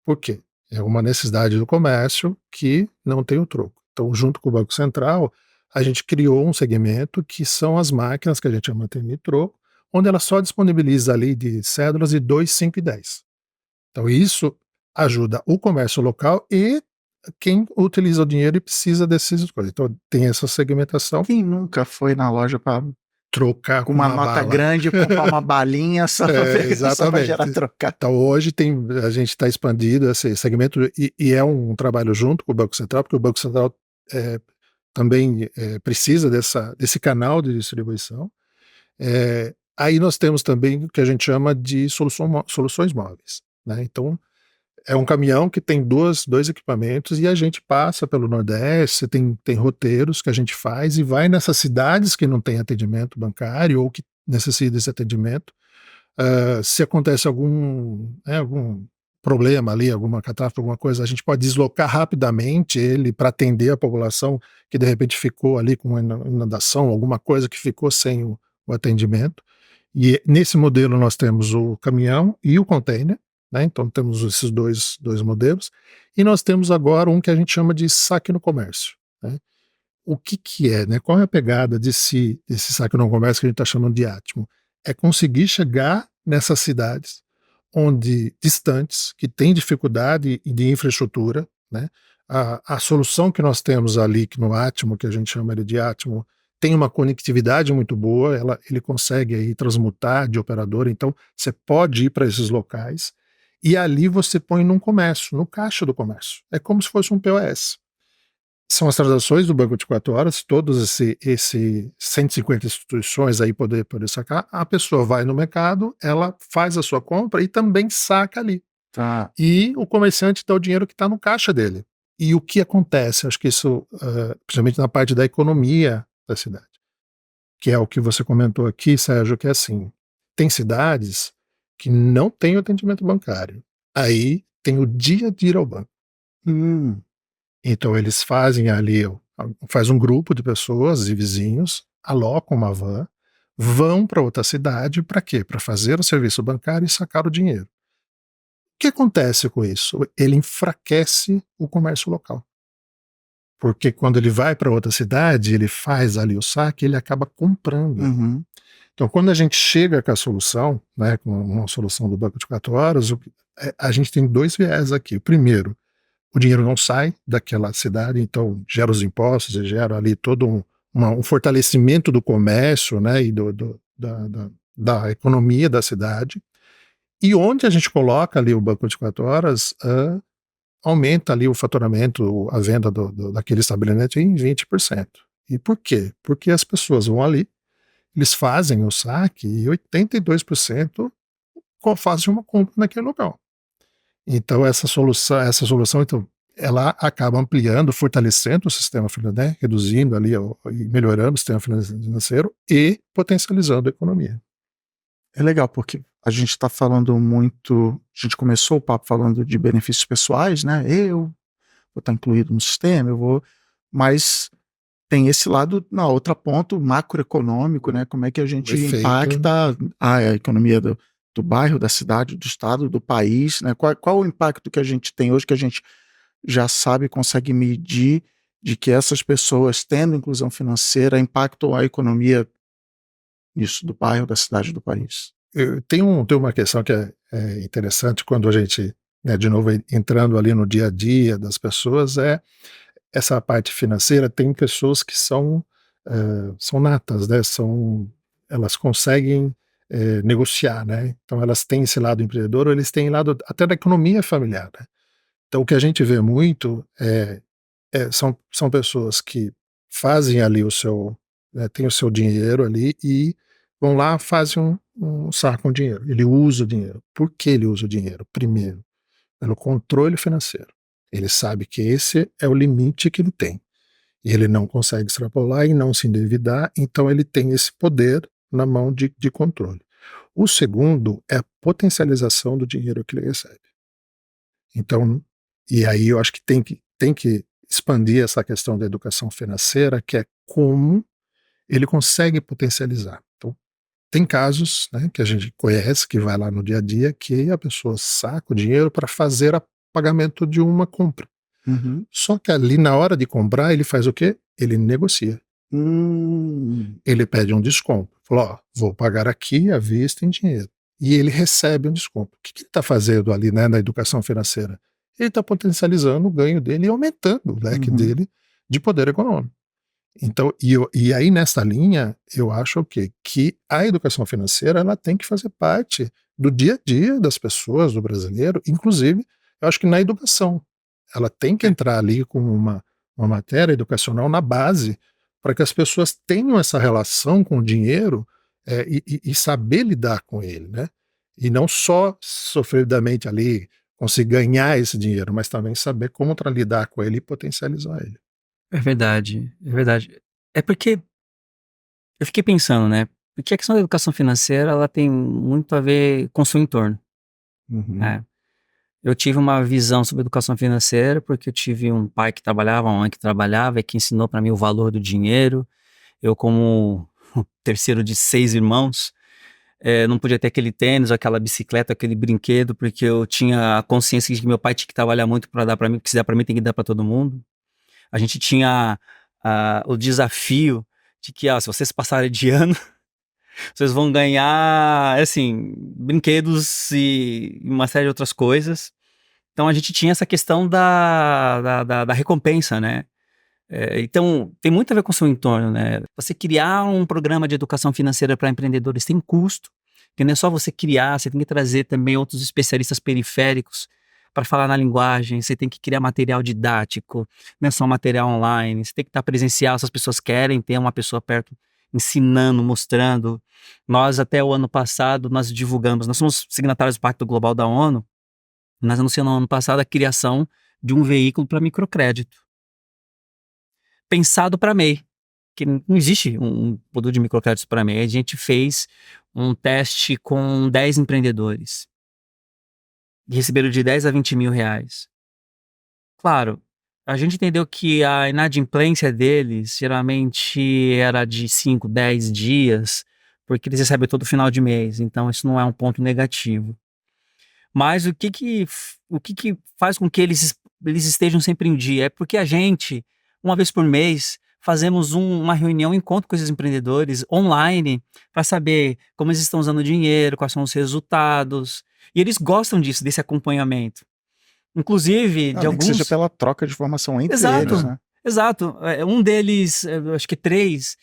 Por quê? É uma necessidade do comércio que não tem o troco. Então, junto com o Banco Central, a gente criou um segmento que são as máquinas que a gente chama de troco, onde ela só disponibiliza ali de cédulas de 2, 5 e 10. Então, isso ajuda o comércio local e quem utiliza o dinheiro e precisa dessas coisas. Então, tem essa segmentação. Quem nunca foi na loja para trocar com uma nota bala grande, comprar uma balinha só para gerar trocar? Então hoje a gente está expandindo esse segmento e é um trabalho junto com o Banco Central, porque o Banco Central também precisa desse canal de distribuição. Aí nós temos também o que a gente chama de soluções móveis, né? Então é um caminhão que tem dois equipamentos e a gente passa pelo Nordeste, tem roteiros que a gente faz e vai nessas cidades que não tem atendimento bancário ou que necessitam desse atendimento. Se acontece algum problema ali, alguma catástrofe, alguma coisa, a gente pode deslocar rapidamente ele para atender a população que de repente ficou ali com uma inundação, alguma coisa que ficou sem o atendimento. E nesse modelo nós temos o caminhão e o container, né? Então temos esses dois modelos. E nós temos agora um que a gente chama de saque no comércio, né? O que é, né? Qual é a pegada desse saque no comércio que a gente está chamando de Atmo? É conseguir chegar nessas cidades distantes, que têm dificuldade de infraestrutura, né? A solução que nós temos ali, que no Atmo, que a gente chama de Atmo, tem uma conectividade muito boa, ele consegue aí transmutar de operador, então você pode ir para esses locais e ali você põe num comércio, no caixa do comércio. É como se fosse um POS. São as transações do banco de 4 horas, todos esse 150 instituições aí poder sacar, a pessoa vai no mercado, ela faz a sua compra e também saca ali. Tá. E o comerciante dá o dinheiro que está no caixa dele. E o que acontece? Acho que isso, principalmente na parte da economia da cidade, que é o que você comentou aqui, Sérgio, que é assim, tem cidades que não têm o atendimento bancário. Aí tem o dia de ir ao banco. Então eles fazem ali, faz um grupo de pessoas e vizinhos, alocam uma van, vão para outra cidade, para quê? Para fazer o serviço bancário e sacar o dinheiro. O que acontece com isso? Ele enfraquece o comércio local. Porque quando ele vai para outra cidade, ele faz ali o saque, ele acaba comprando. Uhum. Então, quando a gente chega com a solução, né, com uma solução do banco de 4 horas, a gente tem 2 viés aqui. O primeiro, o dinheiro não sai daquela cidade, então gera os impostos, e gera ali todo um fortalecimento do comércio, né, e da economia da cidade. E onde a gente coloca ali o banco de 4 horas, aumenta ali o faturamento, a venda daquele estabelecimento em 20%. E por quê? Porque as pessoas vão ali, eles fazem o saque e 82% fazem uma compra naquele local. Então essa solução então, ela acaba ampliando, fortalecendo o sistema financeiro, né? Reduzindo ali e melhorando o sistema financeiro e potencializando a economia. É legal, porque a gente está falando muito. A gente começou o papo falando de benefícios pessoais, né? Eu vou estar incluído no sistema, mas tem esse lado, na outra ponto, macroeconômico, né? Como é que a gente impacta a economia do bairro, da cidade, do estado, do país, né? Qual o impacto que a gente tem hoje, que a gente já sabe, consegue medir, de que essas pessoas, tendo inclusão financeira, impactam a economia nisso, do bairro, da cidade, do país? Tem uma questão que é interessante quando a gente, né, de novo, entrando ali no dia a dia das pessoas, essa parte financeira. Tem pessoas que são natas, né, elas conseguem negociar, né, então elas têm esse lado empreendedor, ou eles têm lado até da economia familiar, né? Então o que a gente vê muito são pessoas que fazem ali tem o seu dinheiro ali e vão lá, fazem um saco com dinheiro. Ele usa o dinheiro. Por que ele usa o dinheiro? Primeiro, pelo controle financeiro. Ele sabe que esse é o limite que ele tem. E ele não consegue extrapolar e não se endividar, então ele tem esse poder na mão de controle. O segundo é a potencialização do dinheiro que ele recebe. Então, e aí eu acho que tem que expandir essa questão da educação financeira, que é como ele consegue potencializar. Então, tem casos, né, que a gente conhece, que vai lá no dia a dia, que a pessoa saca o dinheiro para fazer o pagamento de uma compra. Uhum. Só que ali, na hora de comprar, ele faz o quê? Ele negocia. Ele pede um desconto. Falou, vou pagar aqui à vista em dinheiro. E ele recebe um desconto. O que ele está fazendo ali, né, na educação financeira? Ele está potencializando o ganho dele e aumentando o leque dele de poder econômico. Então, e aí nessa linha, eu acho que a educação financeira ela tem que fazer parte do dia a dia das pessoas, do brasileiro, inclusive, eu acho que na educação. Ela tem que entrar ali com uma matéria educacional na base, para que as pessoas tenham essa relação com o dinheiro e saber lidar com ele, né? E não só sofridamente ali conseguir ganhar esse dinheiro, mas também saber como lidar com ele e potencializar ele. É verdade, é verdade. É porque eu fiquei pensando, né? Porque a questão da educação financeira, ela tem muito a ver com o seu entorno, Uhum. né? Eu tive uma visão sobre educação financeira porque eu tive um pai que trabalhava, uma mãe que trabalhava e que ensinou para mim o valor do dinheiro. Eu, como terceiro de 6 irmãos, não podia ter aquele tênis, aquela bicicleta, aquele brinquedo, porque eu tinha a consciência de que meu pai tinha que trabalhar muito para dar para mim, porque se der para mim tem que dar para todo mundo. A gente tinha o desafio de que, se vocês passarem de ano, vocês vão ganhar, assim, brinquedos e uma série de outras coisas. Então a gente tinha essa questão da recompensa, né? Então tem muito a ver com o seu entorno, né? Você criar um programa de educação financeira para empreendedores tem custo, que não é só você criar, você tem que trazer também outros especialistas periféricos para falar na linguagem, você tem que criar material didático, não é só material online, você tem que estar presencial, se as pessoas querem ter uma pessoa perto ensinando, mostrando. Nós até o ano passado, nós divulgamos, nós somos signatários do Pacto Global da ONU, nós anunciamos no ano passado a criação de um veículo para microcrédito, pensado para MEI, que não existe um produto de microcréditos para MEI. A gente fez um teste com 10 empreendedores e receberam de 10 a 20 mil reais. Claro, a gente entendeu que a inadimplência deles geralmente era de 5, 10 dias, porque eles recebem todo final de mês, então isso não é um ponto negativo. Mas o que que faz com que eles estejam sempre em dia? É porque a gente, uma vez por mês, fazemos uma reunião, um encontro com esses empreendedores online para saber como eles estão usando o dinheiro, quais são os resultados. E eles gostam disso, desse acompanhamento. Inclusive, de Nem que seja alguns. pela troca de informação entre Exato, eles, né? exato. Um deles, eu acho que 3,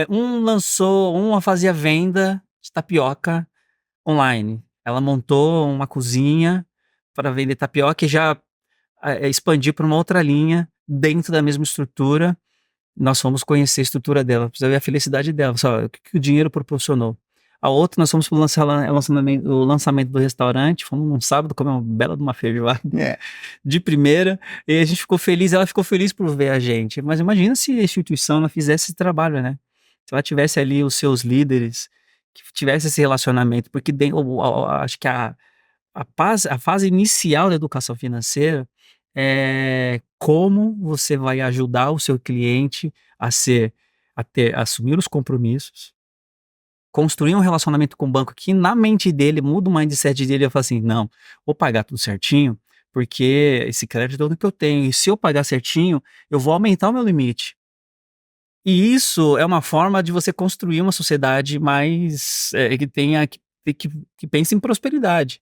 uma fazia venda de tapioca online. Ela montou uma cozinha para vender tapioca e já expandiu para uma outra linha dentro da mesma estrutura. Nós fomos conhecer a estrutura dela, precisa ver a felicidade dela, só o que o dinheiro proporcionou. A outra, nós fomos para o lançamento do restaurante, fomos num sábado comer uma bela de uma feijoada É. de primeira, e a gente ficou feliz, ela ficou feliz por ver a gente. Mas imagina se a instituição não fizesse esse trabalho, né? Se ela tivesse ali os seus líderes, que tivesse esse relacionamento, porque acho que a fase inicial da educação financeira é como você vai ajudar o seu cliente a assumir os compromissos, construir um relacionamento com o banco que na mente dele muda o mindset dele e fala assim, não, vou pagar tudo certinho, porque esse crédito é o que eu tenho, e se eu pagar certinho, eu vou aumentar o meu limite. E isso é uma forma de você construir uma sociedade mais que pense em prosperidade.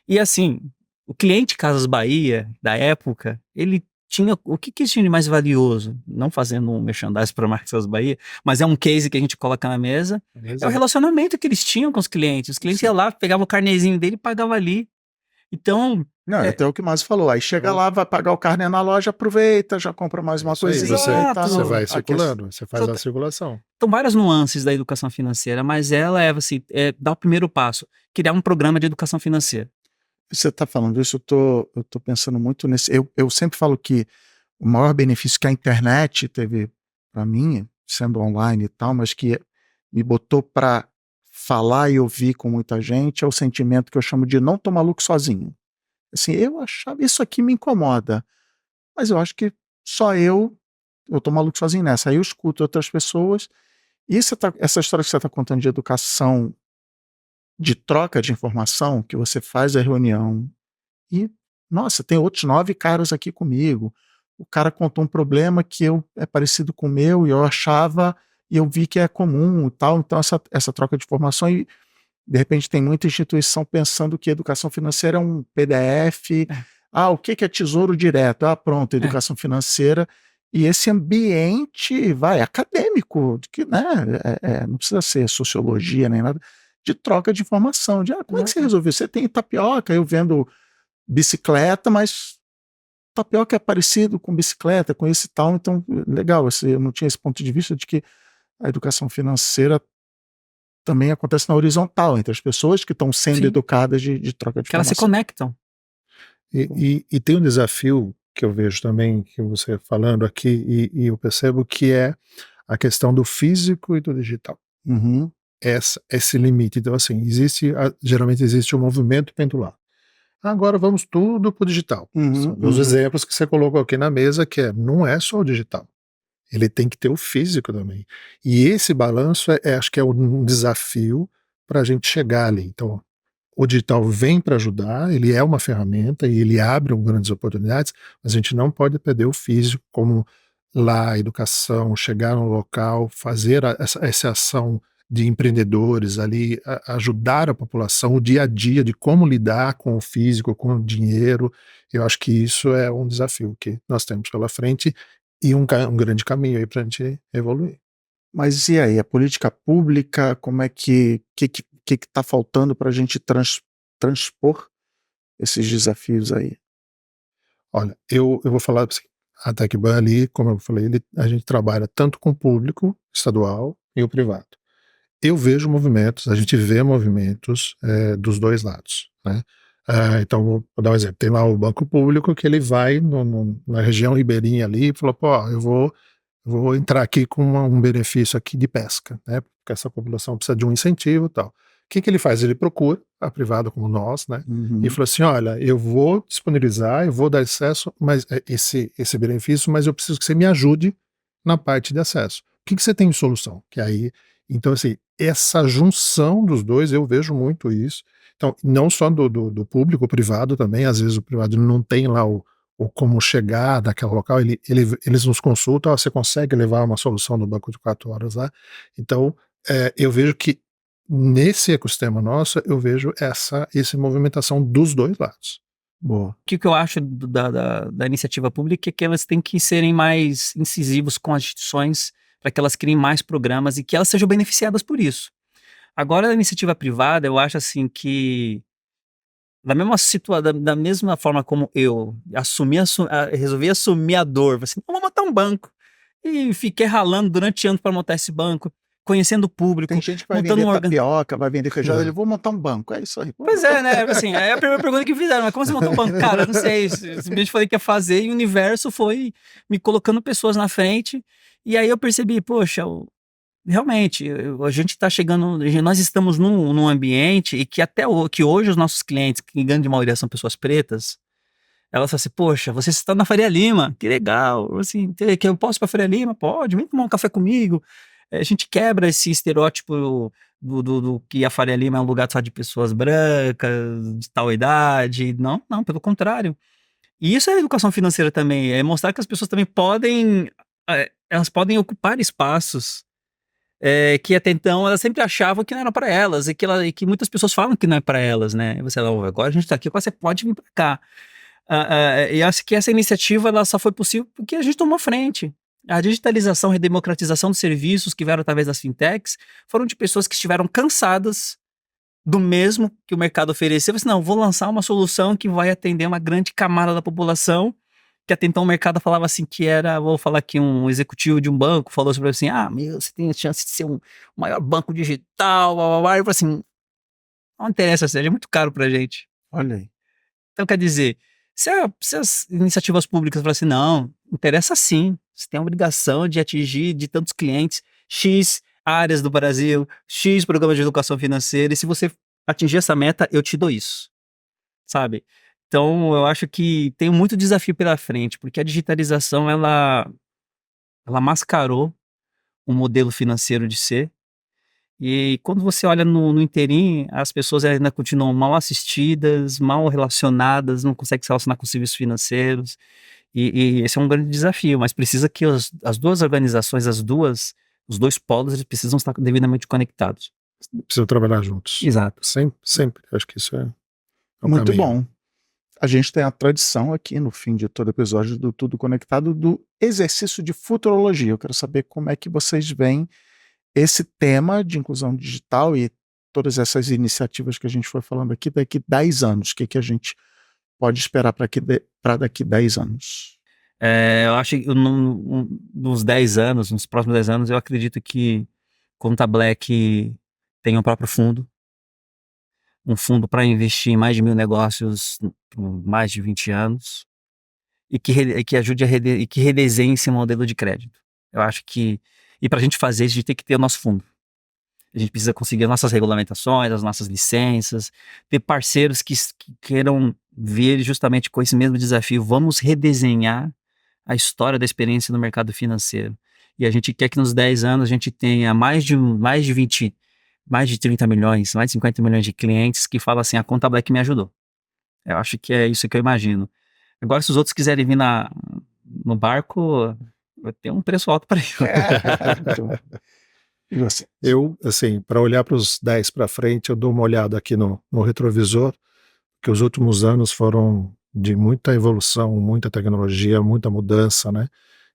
E assim, o cliente Casas Bahia, da época, ele tinha. O que tinha de mais valioso? Não fazendo um merchandising para a marca Casas Bahia, mas é um case que a gente coloca na mesa. É o relacionamento que eles tinham com os clientes. Os clientes iam lá, pegavam o carnezinho dele e pagavam ali. Então. Não, até o que o Márcio falou. Aí chega lá, vai pagar o carnê na loja, aproveita, já compra mais uma coisinha. Você vai circulando, você faz a circulação. Então, várias nuances da educação financeira, mas ela assim, dar o primeiro passo, criar um programa de educação financeira. Você está falando isso, eu tô pensando muito nesse. Eu sempre falo que o maior benefício que a internet teve para mim, sendo online e tal, mas que me botou para falar e ouvir com muita gente, é o sentimento que eu chamo de não tô maluco sozinho. Assim, eu achava isso aqui me incomoda, mas eu acho que só eu tô maluco sozinho nessa. Aí eu escuto outras pessoas, e essa história que você está contando de educação, de troca de informação, que você faz a reunião e, nossa, tem outros 9 caras aqui comigo. O cara contou um problema que é parecido com o meu e eu achava, e eu vi que é comum e tal. Então essa troca de informação, e de repente tem muita instituição pensando que educação financeira é um PDF. O que é tesouro direto? Pronto, educação financeira. E esse ambiente, acadêmico, que, né, não precisa ser sociologia nem nada, de troca de informação, de como é que você resolveu? Você tem tapioca, eu vendo bicicleta, mas tapioca é parecido com bicicleta, com esse e tal, então legal, eu não tinha esse ponto de vista de que a educação financeira também acontece na horizontal, entre as pessoas que estão sendo educadas de troca de informação. Que elas se conectam. E tem um desafio que eu vejo também, que você falando aqui, e eu percebo que é a questão do físico e do digital. Uhum. Esse limite. Então, assim, geralmente existe um movimento pendular. Agora vamos tudo para o digital. São dos exemplos que você colocou aqui na mesa, que não é só o digital. Ele tem que ter o físico também. E esse balanço acho que é um desafio para a gente chegar ali. Então, o digital vem para ajudar, ele é uma ferramenta e ele abre grandes oportunidades, mas a gente não pode perder o físico, como lá a educação, chegar no local, fazer essa ação de empreendedores ali, ajudar a população, o dia a dia de como lidar com o físico, com o dinheiro. Eu acho que isso é um desafio que nós temos pela frente e um grande caminho aí para a gente evoluir. Mas e aí, a política pública, como é que está faltando para a gente transpor esses desafios aí? Olha, eu vou falar assim, a TecBan ali, como eu falei, a gente trabalha tanto com o público estadual e o privado. Eu vejo movimentos, a gente vê movimentos dos dois lados, né? Então, vou dar um exemplo. Tem lá o Banco Público que ele vai na região ribeirinha ali e falou, pô, eu vou entrar aqui com um benefício aqui de pesca, né? Porque essa população precisa de um incentivo e tal. O que ele faz? Ele procura a privada como nós, né? E falou assim, olha, eu vou disponibilizar, eu vou dar acesso, mas esse benefício, mas eu preciso que você me ajude na parte de acesso. O que você tem de solução? Que aí, então assim, essa junção dos dois, eu vejo muito isso. Então, não só do público, o privado também, às vezes o privado não tem lá o como chegar naquele local, eles nos consultam, você consegue levar uma solução no banco de 4 horas lá? Então, eu vejo que nesse ecossistema nosso, eu vejo essa movimentação dos dois lados. Boa. O que eu acho da iniciativa pública é que elas têm que serem mais incisivos com as instituições para que elas criem mais programas e que elas sejam beneficiadas por isso. Agora, da iniciativa privada, eu acho assim que da mesma forma como eu resolvi assumir a dor, assim, vamos montar um banco. E fiquei ralando durante anos para montar esse banco, conhecendo o público, Tem gente que vai montando vender tapioca, vai vender feijão, ele vou montar um banco, é isso aí. Pois é, né? Assim, é a primeira pergunta que fizeram, mas como você montou um banco? Cara, não sei, simplesmente falei que ia fazer e o universo foi me colocando pessoas na frente. E aí eu percebi, poxa, realmente, a gente está chegando, nós estamos num ambiente e que que hoje os nossos clientes, que em grande maioria são pessoas pretas, elas falam assim, poxa, você está na Faria Lima, que legal, assim, que eu posso ir pra Faria Lima? Pode, vem tomar um café comigo. A gente quebra esse estereótipo do que a Faria Lima é um lugar só de pessoas brancas, de tal idade. Não, pelo contrário. E isso é educação financeira também, é mostrar que as pessoas também elas podem ocupar espaços que até então elas sempre achavam que não era para elas, e que muitas pessoas falam que não é para elas, né? E você, agora a gente tá aqui, agora você pode vir para cá. E acho que essa iniciativa ela só foi possível porque a gente tomou frente. A digitalização e democratização dos serviços que vieram através das fintechs foram de pessoas que estiveram cansadas do mesmo que o mercado ofereceu. Assim, não, vou lançar uma solução que vai atender uma grande camada da população, que até então o mercado falava assim que era, vou falar aqui, um executivo de um banco falou sobre assim, você tem a chance de ser um maior banco digital, blá, blá, blá. E eu falei assim, não interessa, é muito caro pra gente. Olha aí. Então, quer dizer, se as iniciativas públicas falam assim, não, interessa sim, você tem a obrigação de atingir de tantos clientes, X áreas do Brasil, X programas de educação financeira, e se você atingir essa meta, eu te dou isso, sabe? Então, eu acho que tem muito desafio pela frente, porque a digitalização, ela mascarou um modelo financeiro de ser, e quando você olha no inteirinho, as pessoas ainda continuam mal assistidas, mal relacionadas, não conseguem se relacionar com serviços financeiros. E esse é um grande desafio, mas precisa que as duas organizações, os dois polos, eles precisam estar devidamente conectados. Precisam trabalhar juntos. Exato. Sempre, sempre. Acho que isso é um Muito caminho. bom. A gente tem a tradição aqui no fim de todo episódio do Tudo Conectado do exercício de futurologia. Eu quero saber como é que vocês veem esse tema de inclusão digital e todas essas iniciativas que a gente foi falando aqui daqui 10 anos. O que a gente pode esperar para daqui 10 anos? Eu acho que nos próximos 10 anos, eu acredito que Conta Black tem um próprio fundo. um fundo para investir em mais de 1.000 negócios por mais de 20 anos e que ajude e que redesenhe esse modelo de crédito. Eu acho que, e para a gente fazer isso, a gente tem que ter o nosso fundo. A gente precisa conseguir as nossas regulamentações, as nossas licenças, ter parceiros que queiram ver justamente com esse mesmo desafio. Vamos redesenhar a história da experiência no mercado financeiro. E a gente quer que nos 10 anos a gente tenha mais de 20, mais de 30 milhões, mais de 50 milhões de clientes que falam assim, a Conta Black me ajudou. Eu acho que é isso que eu imagino. Agora, se os outros quiserem vir no barco, vai ter um preço alto para isso. E você? Eu, assim, para olhar para os 10 para frente, eu dou uma olhada aqui no retrovisor, que os últimos anos foram de muita evolução, muita tecnologia, muita mudança, né?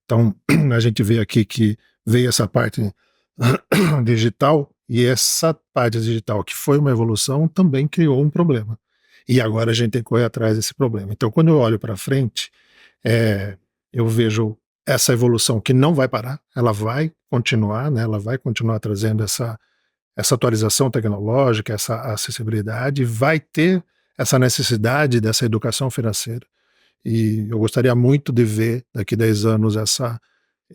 Então, a gente vê aqui que veio essa parte digital, e essa parte digital, que foi uma evolução, também criou um problema. E agora a gente tem que correr atrás desse problema. Então, quando eu olho para frente, eu vejo essa evolução que não vai parar, ela vai continuar, né? Ela vai continuar trazendo essa atualização tecnológica, essa acessibilidade, vai ter essa necessidade dessa educação financeira. E eu gostaria muito de ver, daqui a 10 anos,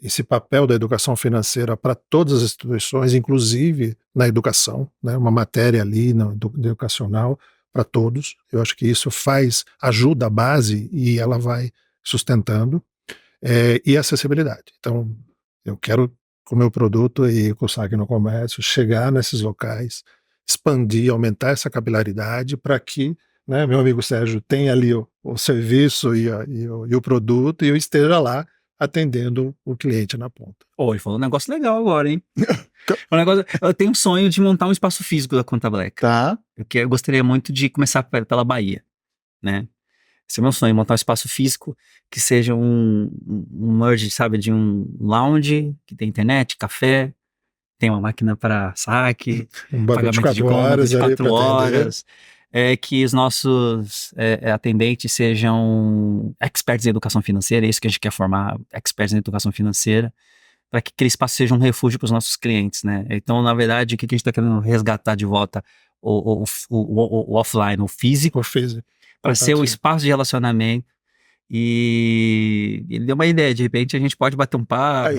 esse papel da educação financeira para todas as instituições, inclusive na educação, né? Uma matéria ali educacional para todos. Eu acho que isso ajuda a base e ela vai sustentando. E acessibilidade. Então, eu quero, com o meu produto e com o Saque no Comércio, chegar nesses locais, expandir, aumentar essa capilaridade para que, né, meu amigo Sérgio tenha ali o serviço e o produto e eu esteja lá atendendo o cliente na ponta. Ele falou um negócio legal agora, hein? Eu tenho um sonho de montar um espaço físico da Conta Black. Tá. Eu gostaria muito de começar pela Bahia, né? Esse é o meu sonho, montar um espaço físico que seja um merge, sabe, de um lounge, que tem internet, café, tem uma máquina para saque, Um banco de pagamento de 24 conta, horas 24 ali horas, que os nossos atendentes sejam experts em educação financeira, é isso que a gente quer formar, experts em educação financeira, para que aquele espaço seja um refúgio para os nossos clientes, né? Então, na verdade, o que a gente está querendo resgatar de volta, o offline, o físico, para ser o espaço de relacionamento. E ele deu uma ideia, de repente a gente pode bater um papo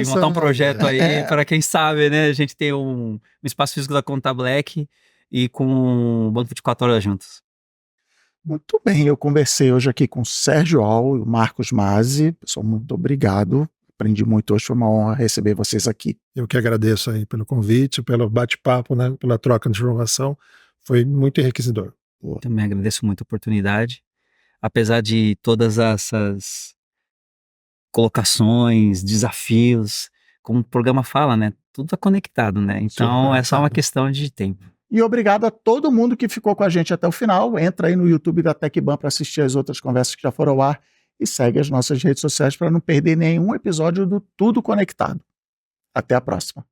e montar um projeto aí para quem sabe, né? A gente ter um espaço físico da Conta Black e com um banco de 24 horas juntos. Muito bem, eu conversei hoje aqui com o Sérgio Al e o Marcos Mazzi. Pessoal, muito obrigado. Aprendi muito hoje, foi uma honra receber vocês aqui. Eu que agradeço aí pelo convite, pelo bate-papo, né? Pela troca de informação. Foi muito enriquecedor. Também agradeço muito a oportunidade. Apesar de todas essas colocações, desafios, como o programa fala, né? Tudo está conectado, né? Então é só uma questão de tempo. E obrigado a todo mundo que ficou com a gente até o final. Entra aí no YouTube da TecBan para assistir as outras conversas que já foram ao ar e segue as nossas redes sociais para não perder nenhum episódio do Tudo Conectado. Até a próxima.